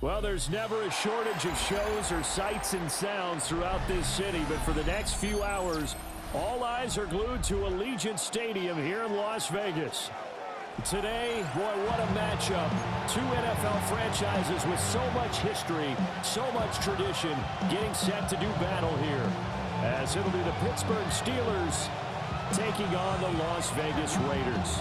Well, there's never a shortage of shows or sights and sounds throughout this city, but for the next few hours, all eyes are glued to Allegiant Stadium here in Las Vegas. Today, boy, what a matchup. Two NFL franchises with so much history, so much tradition, getting set to do battle here. As it'll be the Pittsburgh Steelers taking on the Las Vegas Raiders.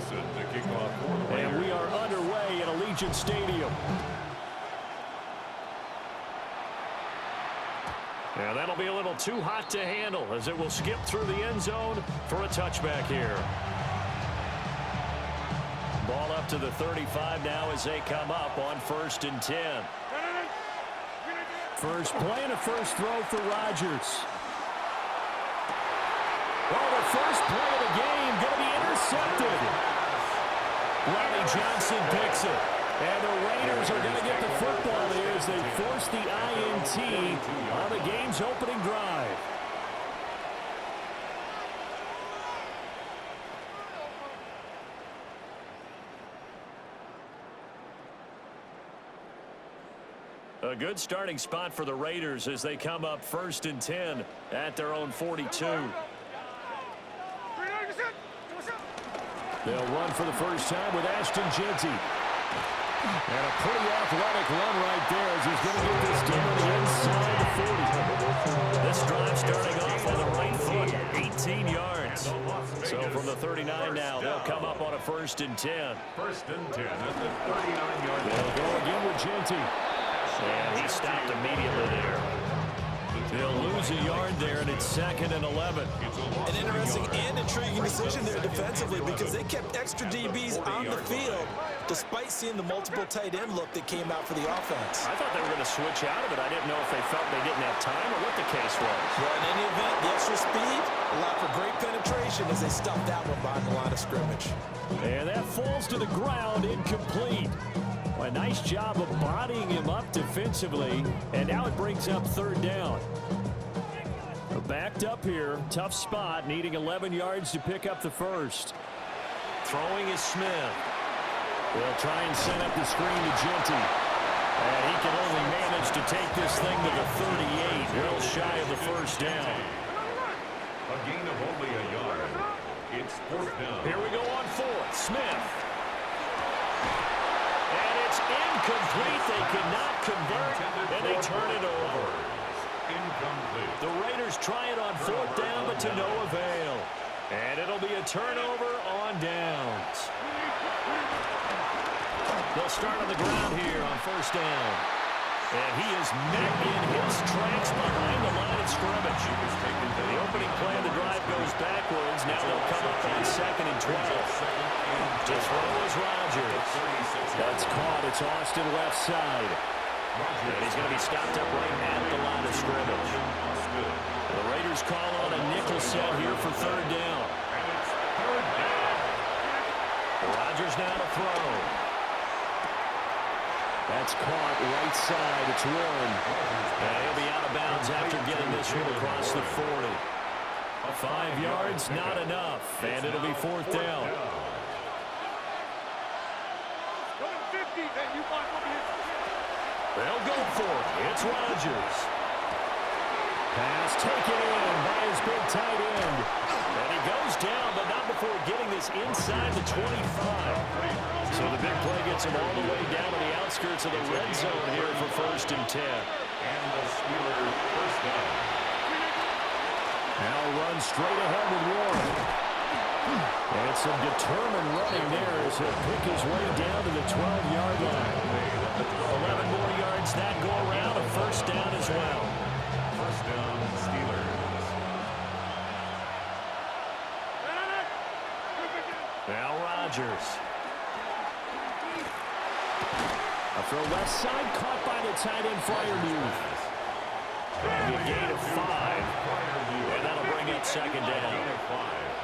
The kickoff for the Raiders. And we are underway at Allegiant Stadium. And that'll be a little too hot to handle as it will skip through the end zone for a touchback here. Ball up to the 35 now as they come up on 1st and 10. First play and a first throw for Rodgers. Oh, the first play of the game going to be intercepted. Ronnie Johnson picks it. And the Raiders are going to get the football here as they force the INT on the game's opening drive. A good starting spot for the Raiders as they come up 1st and 10 at their own 42. They'll run for the first time with Ashton Jeanty. And a pretty athletic run right there as he's going to get this down the inside the 40. This drive starting off on the right foot, 18 yards. So from the 39 now, they'll come up on a 1st and 10. 1st and 10 at the 39-yard line. They'll go again with Jeanty. And he stopped immediately there. They'll lose a yard there, and it's 2nd and 11. An interesting and intriguing decision there defensively because they kept extra DBs on the field despite seeing the multiple tight end look that came out for the offense. I thought they were going to switch out of it. I didn't know if they felt they didn't have time or what the case was. Well, in any event, the extra speed allowed for great penetration as they stuffed that one behind the line of scrimmage. And that falls to the ground incomplete. Well, a nice job of bodying him up defensively, and now it brings up 3rd down. Backed up here, tough spot, needing 11 yards to pick up the first. Throwing is Smith. They'll try and set up the screen to Jeanty. And he can only manage to take this thing to the 38, well shy of the first down. A gain of only a yard. It's 4th down. Here we go on 4th. Smith. And it's incomplete. They cannot convert, and they turn it over. Incomplete. The Raiders try it on 4th down, but to no avail. And it'll be a turnover on downs. They'll start on the ground here on 1st down. And he is met in his tracks behind the line of scrimmage. The opening play of the drive goes backwards. Now they'll come up on 2nd and 12. To throw is Rodgers. That's caught. It's Austin left side. And he's going to be stopped up right at the line of scrimmage. The Raiders call on a nickel set here for 3rd down. Rodgers now to throw. That's caught right side. It's Warren. And he'll be out of bounds after getting this one across the 40. 5 yards, not enough. And it'll be 4th down. They'll go for it. It's Rodgers. Pass taken in by his big tight end. And he goes down, but not before getting this inside the 25. So the big play gets him all the way down to the outskirts of the red zone here for 1st and 10. And the Steelers 1st down. Now runs straight ahead with Warren. And some determined running there as he'll pick his way down to the 12-yard line. 11 more yards that go around, a 1st down as well. 1st down, Steelers. Now Rodgers. A throw left side, caught by the tight end Freiermuth. And a gain of 5. And that'll bring up 2nd down.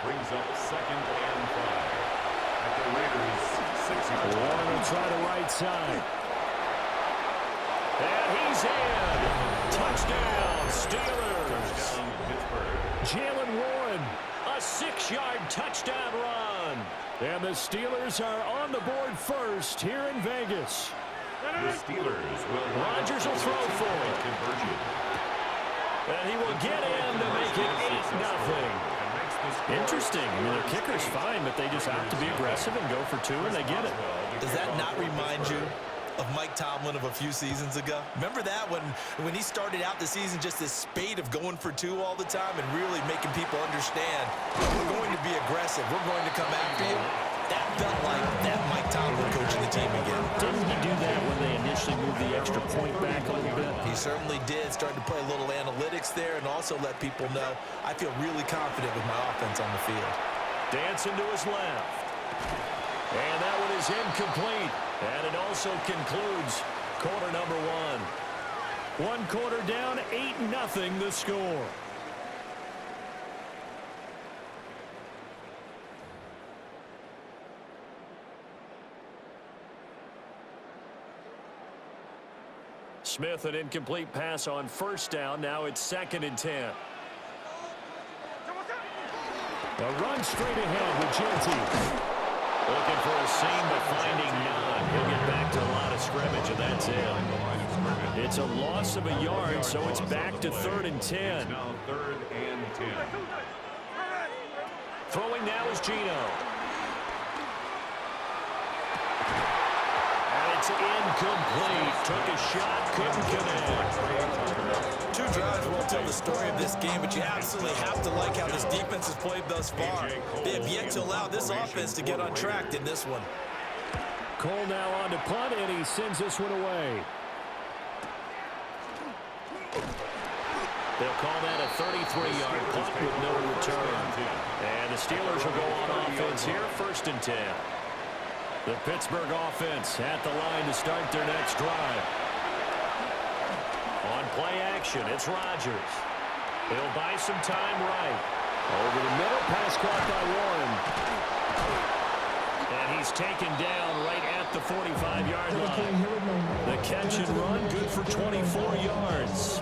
Brings up 2nd and 5. At the Raiders' 6-yard line. Warren will try the right side. And he's in. Touchdown, Steelers. Touchdown, Pittsburgh. Jalen Warren, a 6-yard touchdown run. And the Steelers are on the board first here in Vegas. The Steelers will Rodgers will throw for it. Conversion. And he will get in to make it 8-0. Interesting. I mean, their kicker's fine, but they just have to be aggressive and go for two, and they get it. Does that not remind you of Mike Tomlin of a few seasons ago? Remember that when he started out the season, just this spate of going for two all the time and really making people understand, we're going to be aggressive, we're going to come after you. That felt like that Mike Tomlin coaching the team again. Didn't he do that when they initially moved the extra point back a little bit? He certainly did. Started to play a little analytics there and also let people know I feel really confident with my offense on the field. Dancing to his left. And that one is incomplete. And it also concludes quarter number one. One quarter down, 8-0 the score. Smith, an incomplete pass on first down. Now it's 2nd and 10. A run straight ahead with Genty. Looking for a seam, but finding none. He'll get back to the line of scrimmage, and that's it. It's a loss of a yard, so it's back to 3rd and 10. Now 3rd and 10. Throwing now is Gino. It's incomplete. Took a shot, couldn't connect. Two drives won't tell the story of this game, but you absolutely have to like how this defense has played thus far. They have yet to allow this offense to get untracked in this one. Cole now on to punt, and he sends this one away. They'll call that a 33-yard punt with no return. And the Steelers will go on offense here, 1st and 10. The Pittsburgh offense at the line to start their next drive. On play action, it's Rodgers. He'll buy some time right. Over the middle, pass caught by Warren. And he's taken down right at the 45-yard line. The catch and run, good for 24 yards.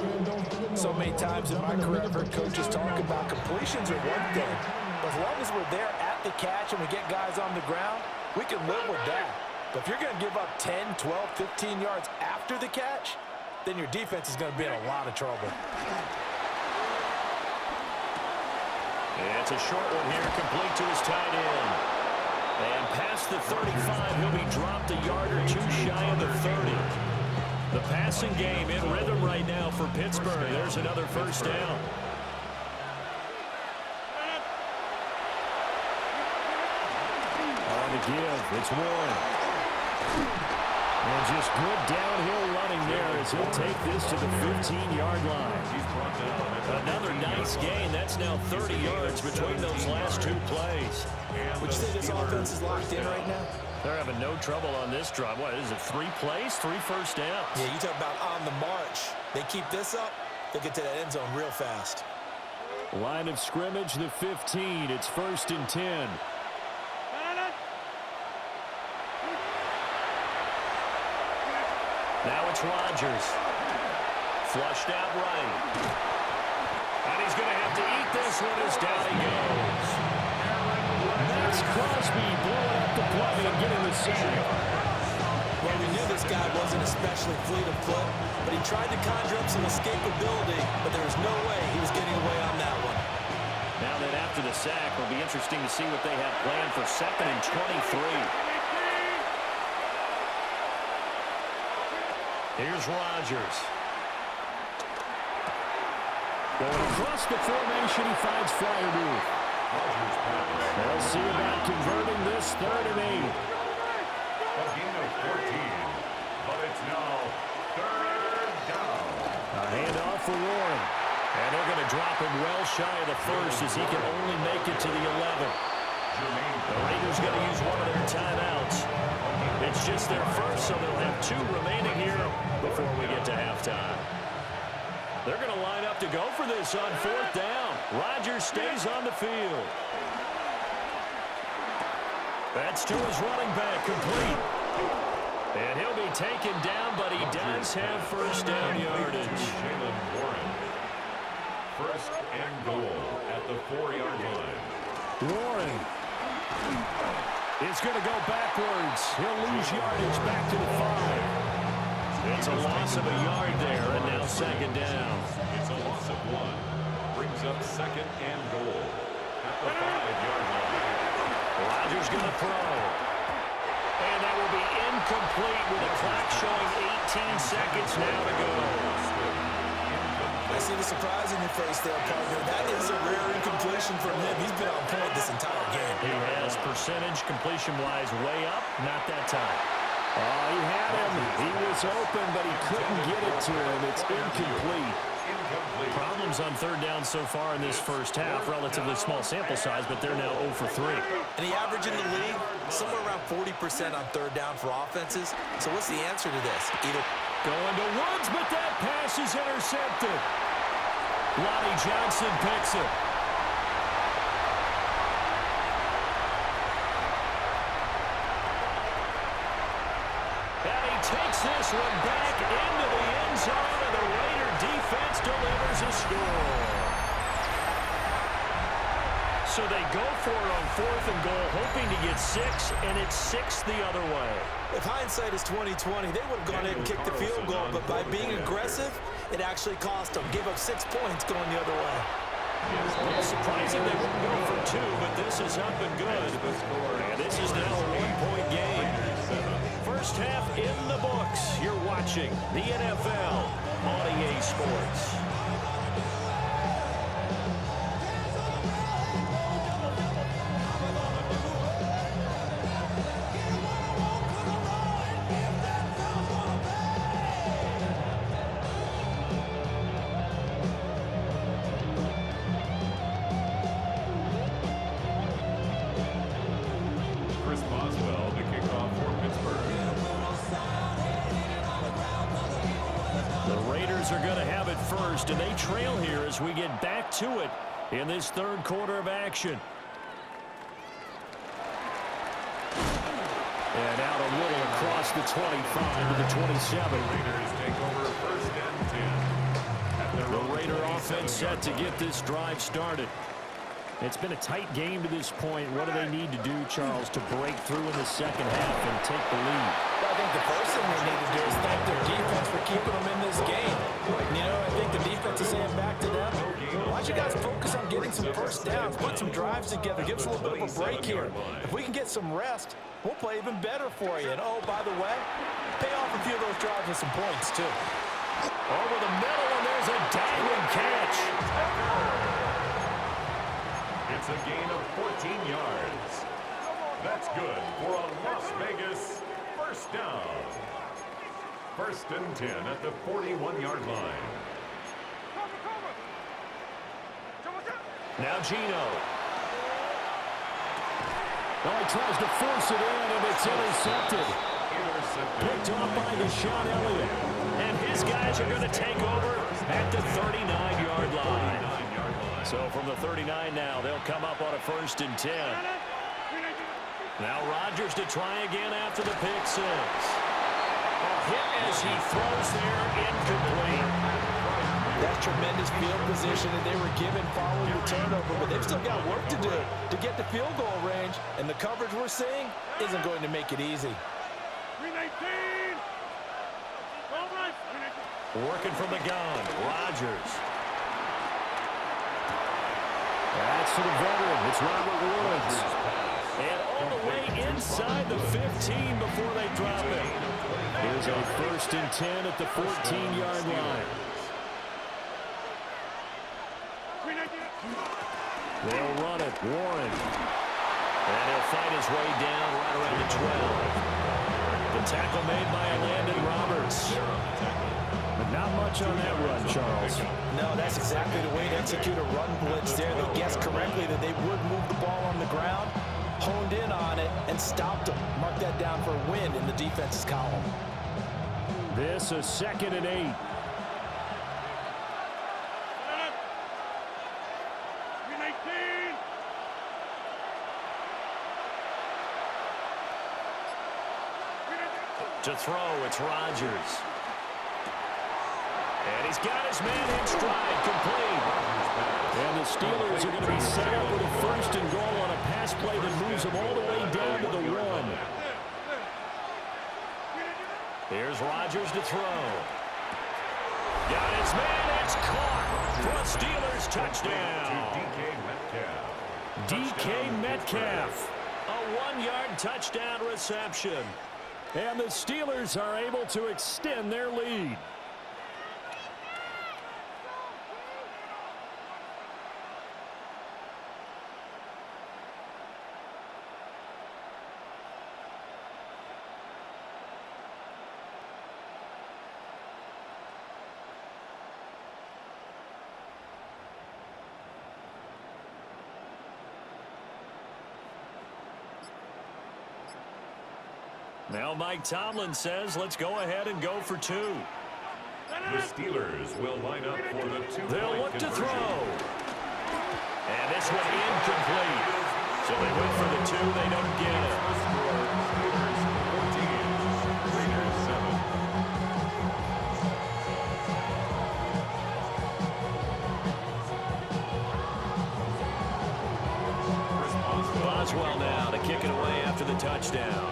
So many times in my career, I've heard coaches talk about completions are one thing. But as long as we're there at the catch and we get guys on the ground, we can live with that. But if you're going to give up 10, 12, 15 yards after the catch, then your defense is going to be in a lot of trouble. It's a short one here, complete to his tight end. And past the 35, he'll be dropped a yard or two shy of the 30. The passing game in rhythm right now for Pittsburgh. There's another first down. On the give, it's Warren. And just good downhill running there as he'll take this to the 15-yard line. Another nice gain. That's now 30 yards between those last two plays. Would you say this offense is locked in right now? They're having no trouble on this drive. What is it, 3 plays, 3 first downs? Yeah, you talk about on the march. They keep this up, they'll get to that end zone real fast. Line of scrimmage, the 15. It's 1st and 10. Now it's Rodgers. Flushed out right. And he's going to have to eat this one as down he goes. Max Crosby blowing up the play and getting the sack. Well, we knew this guy wasn't especially fleet of foot, but he tried to conjure up some escapability, but there was no way he was getting away on that one. Now that after the sack, it'll be interesting to see what they have planned for 2nd and 23. Here's Rodgers. Going across the formation, he finds Freiermuth. They'll see about converting this 3rd and 8. A gain of 14, but it's now 3rd down. A handoff for Warren. And they're going to drop him well shy of the 1st as he can only make it to the 11th. The Raiders going to use one of their timeouts. It's just their first, so they'll have 2 remaining here before we get to halftime. They're going to line up to go for this on 4th down. Rodgers stays on the field. That's to his running back, complete. And he'll be taken down, but he does have first down yardage. Jalen Warren. 1st and goal at the 4-yard line. Warren. It's going to go backwards. He'll lose yardage back to the 5. It's a loss of a yard there, and now second down. It's a loss of 1. Brings up second and goal at the 5-yard line. Rodgers going to throw. And that will be incomplete with a clock showing 18 seconds now to go. I see the surprise in your face there, partner. That is a rare incompletion from him. He's been on point this entire game. He has percentage completion-wise way up, not that time. Oh, he had him. He was open, but he couldn't get it to him. It's incomplete. Problems on third down so far in this first half. Relatively small sample size, but they're now 0 for 3. And the average in the league, somewhere around 40% on third down for offenses. So what's the answer to this? Either going to Woods, but that pass is intercepted. Lonnie Johnson picks it. And he takes this one back into the end zone, and the Raider defense delivers a score. So they go for it on 4th and goal, hoping to get 6, and it's 6 the other way. if hindsight is 20/20, they would have gone in and kicked the field goal, but by being aggressive, it actually cost them. Give up 6 points going the other way. Surprising they wouldn't go for 2, but this is up and good. And this is now a 1-point game. First half in the books. You're watching the NFL on EA Sports. Are going to have it first, and they trail here as we get back to it in this third quarter of action. And out a little across the 25 to the 27. Raiders take over first and 10. The Raider offense set to get this drive started. It's been a tight game to this point. What do they need to do, Charles, to break through in the second half and take the lead? Well, I think the first thing they need to do is thank their defense for keeping them in this game. You know, I think the defense is saying back to them, why don't you guys focus on getting some first downs, put some drives together, give us a little bit of a break here. If we can get some rest, we'll play even better for you. And, oh, by the way, pay off a few of those drives with some points, too. Over the middle, and there's a diving catch. It's a gain of 14 yards. That's good for a Las Vegas first down. First and 10 at the 41-yard line. Now Gino. Well, he tries to force it in, and it's intercepted. Picked off by Deshaun Elliott. And his guys are going to take over at the 39-yard line. So from the 39 now, they'll come up on a first and 10. Now Rodgers to try again after the pick six. A hit as he throws there, incomplete. That's tremendous field position that they were given following the turnover, but they've still got work to do to get the field goal range, and the coverage we're seeing isn't going to make it easy. Working from the gun, Rodgers. That's to the veteran. It's Robert Woods. And all the way inside the 15 before they drop it. Here's a first and 10 at the 14-yard line. They'll run it. Warren. And he'll fight his way down right around the 12. The tackle made by Landon Roberts. But not much on that run, Charles. No, that's exactly the way to execute a run blitz there. They guessed correctly that they would move the ball on the ground, honed in on it, and stopped them. Mark that down for a win in the defense's column. This is 2nd and 8. To throw, it's Rodgers. And he's got his man in stride, complete. And the the Steelers are going to be set up with a first and goal on a pass play that moves them all the way down to the 1. Here's Rodgers to throw. Got his man. It's caught for a Steelers touchdown. DK Metcalf. A 1-yard touchdown reception. And the Steelers are able to extend their lead. Now Mike Tomlin says, let's go ahead and go for 2. The Steelers will line up for the 2-point They'll look to conversion. throw. And this one incomplete. So they went for the 2. They don't get it. Steelers 14, Raiders 7. Boswell now to kick it away after the touchdown.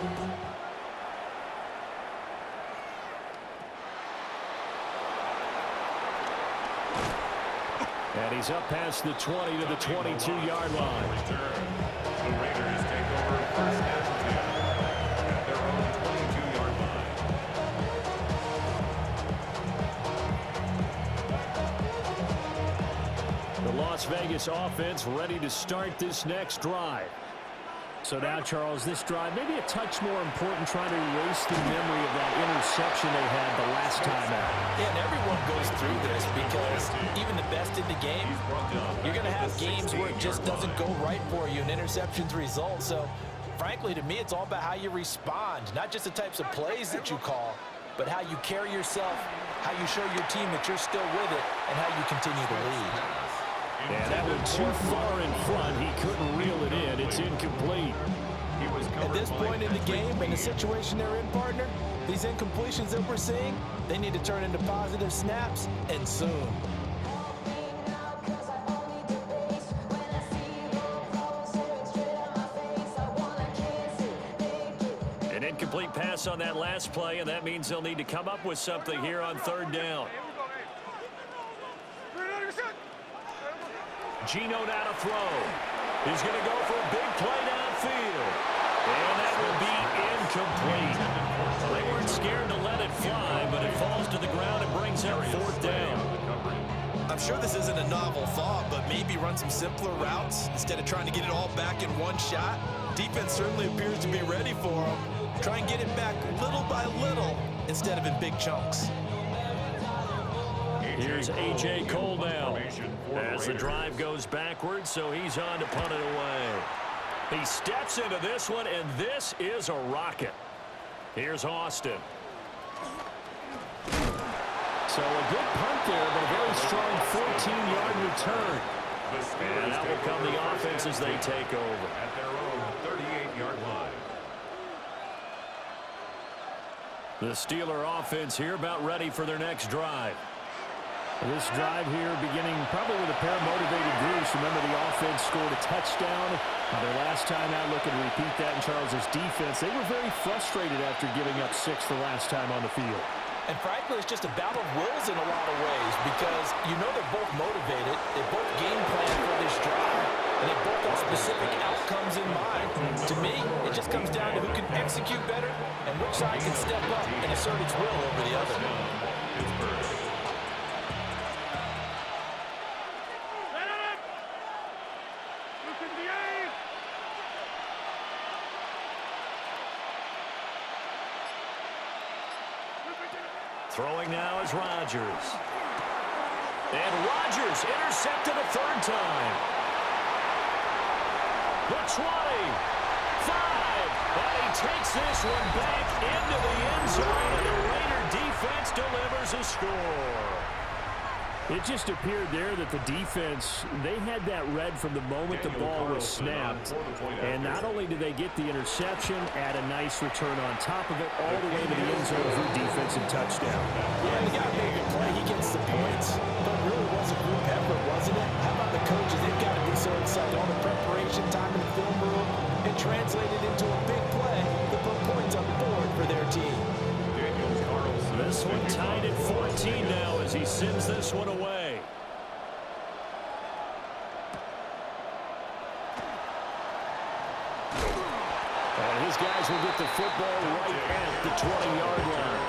And he's up past the 20 to the 22-yard line. The Raiders take over first and 10 at their own 22-yard line. The Las Vegas offense ready to start this next drive. So now, Charles, this drive maybe a touch more important, trying to erase the memory of that interception they had the last time out. Yeah, and everyone goes through this because even the best in the game, you're going to have games where it just doesn't go right for you and interceptions result. So, frankly, to me, it's all about how you respond, not just the types of plays that you call, but how you carry yourself, how you show your team that you're still with it, and how you continue to lead. And that one too far in front. He couldn't reel it in. It's incomplete. At this point in the game, in the situation they're in, partner, these incompletions that we're seeing, they need to turn into positive snaps, and soon. An incomplete pass on that last play, and that means they'll need to come up with something here on 3rd down. Gino now to throw. He's going to go for a big play downfield. And that will be incomplete. They weren't scared to let it fly, but it falls to the ground and brings up 4th down. I'm sure this isn't a novel thought, but maybe run some simpler routes instead of trying to get it all back in one shot. Defense certainly appears to be ready for them. Try and get it back little by little instead of in big chunks. Here's A.J. Cole now as the drive goes backwards, so he's on to punt it away. He steps into this one, and this is a rocket. Here's Austin. So a good punt there, but a very strong 14-yard return. And that will come the offense as they take over. At their own 38-yard line. The Steeler offense here about ready for their next drive. This drive here beginning probably with a pair of motivated groups. Remember, the offense scored a touchdown. Their last time out, looking to repeat that in Charles's defense. They were very frustrated after giving up 6 the last time on the field. And frankly, it's just a battle of wills in a lot of ways because you know they're both motivated. They both game plan for this drive. And they both have specific outcomes in mind. To me, it just comes down to who can execute better and which side can step up and assert its will over the other. Throwing now is Rodgers. And Rodgers intercepted a 3rd time. The 20, 5, and he takes this one back into the end zone, and the Raider defense delivers a score. It just appeared there that the defense, they had that read from the moment the ball was snapped. And not only did they get the interception, add a nice return on top of it, all the way to the end zone for a defensive touchdown. Yeah, the guy made a good play. He gets the points, but it really was a group effort, wasn't it? How about the coaches? sends this one away. And his guys will get the football right at the 20-yard line.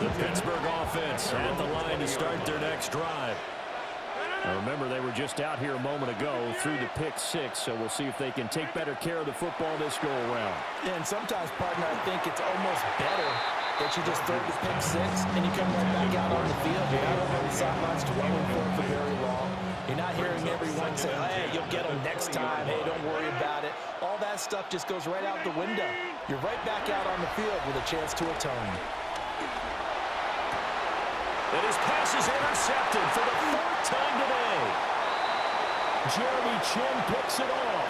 The Pittsburgh offense at the line to start their next drive. Now remember, they were just out here a moment ago through the pick six, so we'll see if they can take better care of the football this go-around. Yeah, and sometimes, partner, I think it's almost better that you just throw the pick six and you come right back out on the field. You're not over the sidelines dwelling for very long. You're not hearing everyone say, hey, you'll get them next time. Hey, don't worry about it. All that stuff just goes right out the window. You're right back out on the field with a chance to atone. And his pass is intercepted for the fourth time today. Jeremy Chin picks it off.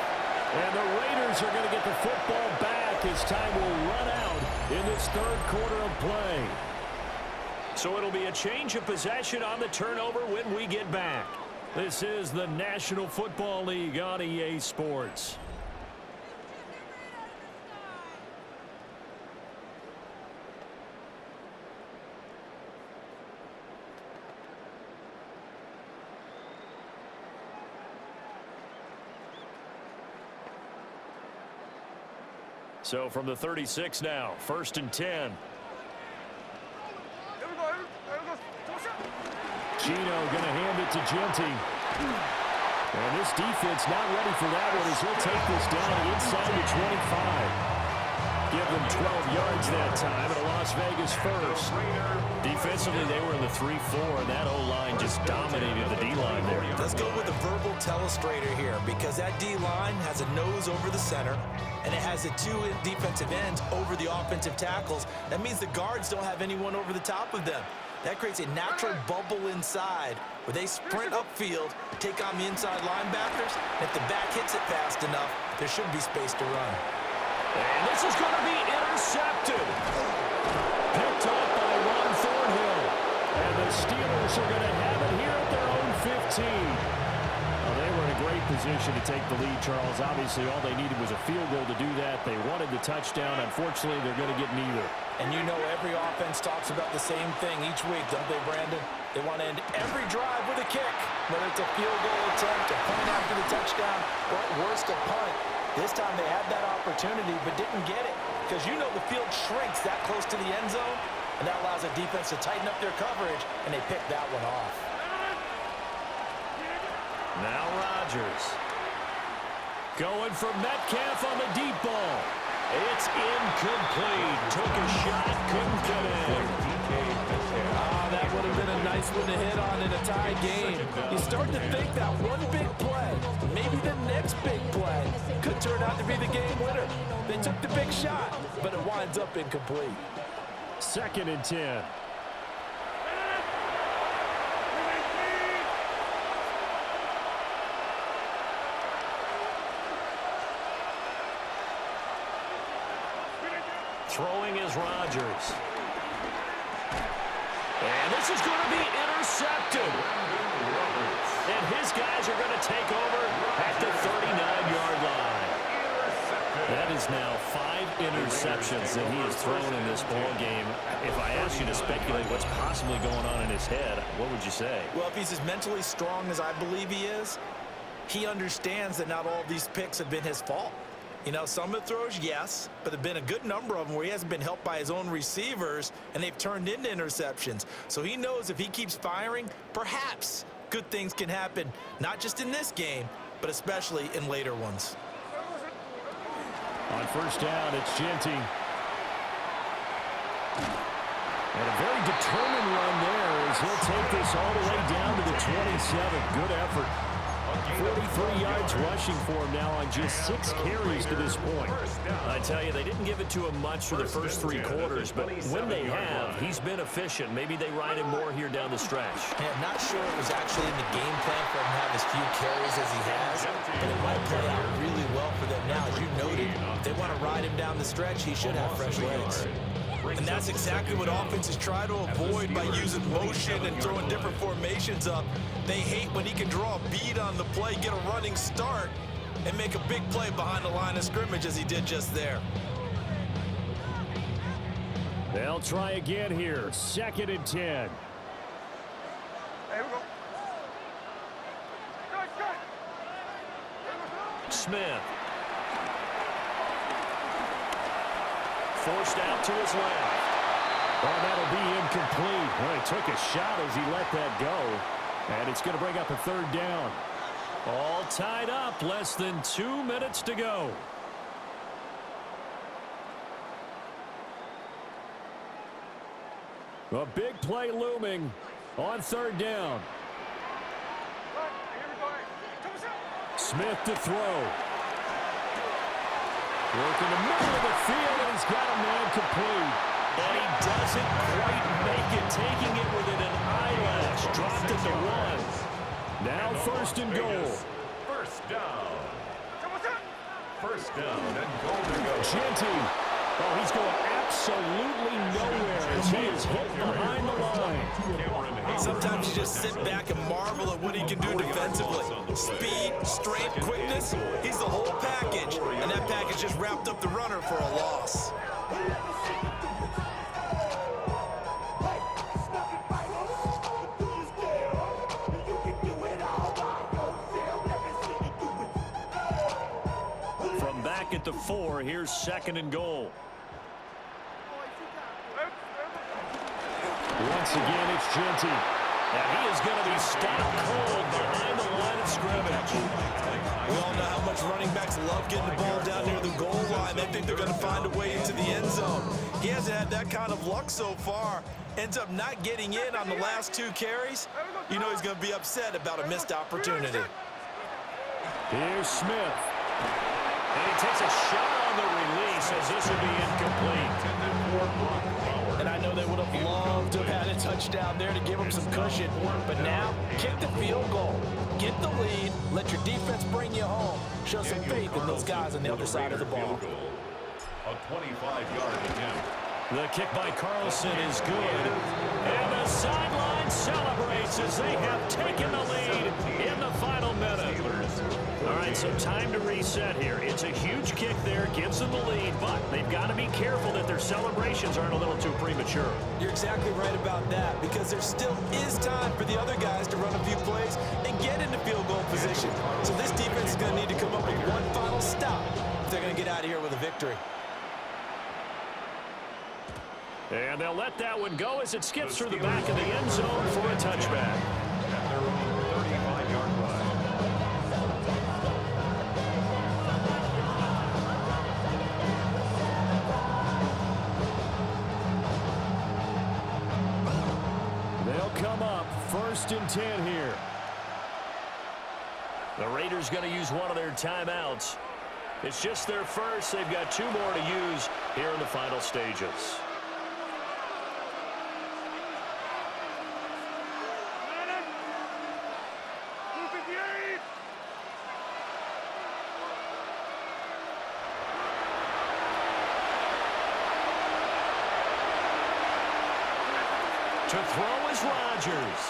And the Raiders are going to get the football back as time will run out in this third quarter of play. So it'll be a change of possession on the turnover when we get back. This is the National Football League on EA Sports. So from the 36 now, 1st and 10. Gino going to hand it to Genty. And this defense not ready for that one as he'll take this down inside the 25. Give them 12 yards that time at a Las Vegas first. Defensively, they were in the 3-4, and that O-line just dominated the D-line there. Let's go with a verbal telestrator here because that D-line has a nose over the center, and it has the two defensive ends over the offensive tackles. That means the guards don't have anyone over the top of them. That creates a natural bubble inside where they sprint upfield, take on the inside linebackers. If the back hits it fast enough, there should be space to run. And this is going to be intercepted. Picked off by Ron Thornhill. And the Steelers are going to have it here at their own 15. Well, they were in a great position to take the lead, Charles. Obviously, all they needed was a field goal to do that. They wanted the touchdown. Unfortunately, they're going to get neither. And you know every offense talks about the same thing each week, don't they, Brandon? They want to end every drive with a kick, whether it's a field goal attempt, a point after the touchdown, or at worst, a punt. This time they had that opportunity but didn't get it because you know the field shrinks that close to the end zone, and that allows the defense to tighten up their coverage, and they picked that one off. Now Rodgers. Going for Metcalf on the deep ball. It's incomplete. Took a shot, couldn't get in. That would have been a nice one to hit on in a tie game. You start to think that one big play, maybe the next big play, could turn out to be the game winner. They took the big shot, but it winds up incomplete. 2nd and 10. Throwing is Rodgers. And this is going to be intercepted. And his guys are going to take over at the 39-yard line. That is now 5 interceptions that he has thrown in this ball game. If I asked you to speculate what's possibly going on in his head, what would you say? Well, if he's as mentally strong as I believe he is, he understands that not all these picks have been his fault. You know, some of the throws, yes, but there have been a good number of them where he hasn't been helped by his own receivers, and they've turned into interceptions. So he knows if he keeps firing, perhaps good things can happen, not just in this game, but especially in later ones. On 1st down, it's Genty. And a very determined run there as he'll take this all the way down to the 27. Good effort. 43 yards rushing for him now on just 6 carries to this point. I tell you, they didn't give it to him much for the first 3 quarters, but when they have, he's been efficient. Maybe they ride him more here down the stretch. Yeah, I'm not sure it was actually in the game plan for him to have as few carries as he has, but it might play out really well for them now. As you noted, if they want to ride him down the stretch, he should have fresh legs. And that's exactly what offenses try to avoid by using motion and throwing different formations up. They hate when he can draw a bead on the play, get a running start, and make a big play behind the line of scrimmage as he did just there. They'll try again here. 2nd and 10. Hey, we go. Good. Smith. Forced out to his left. Oh, that'll be incomplete. Well, he took a shot as he let that go. And it's going to bring up a 3rd down. All tied up. Less than 2 minutes to go. A big play looming on 3rd down. Smith to throw. Working the middle of the field, and he's got a man complete. And he doesn't quite make it, taking it within an eyelash. Dropped at the 1. Now 1st and goal. First down. First down and goal to go. Genty. Oh, he's going absolutely nowhere as he is hit behind the line. Sometimes you just sit back and marvel at what he can do defensively. Speed, strength, quickness, he's the whole package. And that package just wrapped up the runner for a loss. From back at the 4, here's 2nd and goal. Once again, it's Genty. And he is going to be stopped cold behind the line of scrimmage. We all know how much running backs love getting the ball down near the goal line. They think they're going to find a way into the end zone. He hasn't had that kind of luck so far. Ends up not getting in on the last 2 carries. You know he's going to be upset about a missed opportunity. Here's Smith. And he takes a shot on the release as this will be incomplete. And I know they would have loved to have had a touchdown there to give them some cushion. But now, kick the field goal. Get the lead. Let your defense bring you home. Show some faith in those guys on the other side of the ball. A 25-yard attempt. The kick by Carlson is good. And the sideline celebrates as they have taken the lead in the final minute. All right, so time to reset here. It's a huge kick there, gives them the lead, but they've got to be careful that their celebrations aren't a little too premature. You're exactly right about that, because there still is time for the other guys to run a few plays and get into field goal position. So this defense is going to need to come up with one final stop if they're going to get out of here with a victory. And they'll let that one go as it skips through the back of the end zone for a touchback. At their own 35-yard line. They'll come up 1st and 10 here. The Raiders going to use one of their timeouts. It's just their first. They've got 2 more to use here in the final stages. To throw is Rodgers.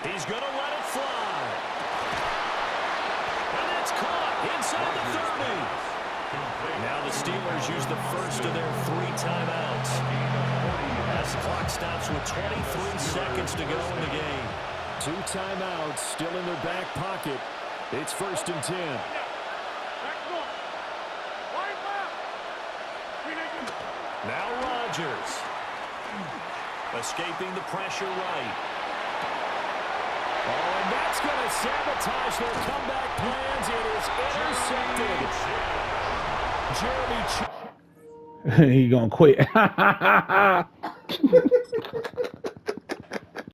He's going to let it fly. And that's caught inside the 30. Now the Steelers use the first of their 3 timeouts. As the clock stops with 23 seconds to go in the game. 2 timeouts still in their back pocket. It's 1st and 10. Now Rodgers. Escaping the pressure right. Oh, and that's going to sabotage their comeback plans. It is intercepted. Jeremy. He gonna quit.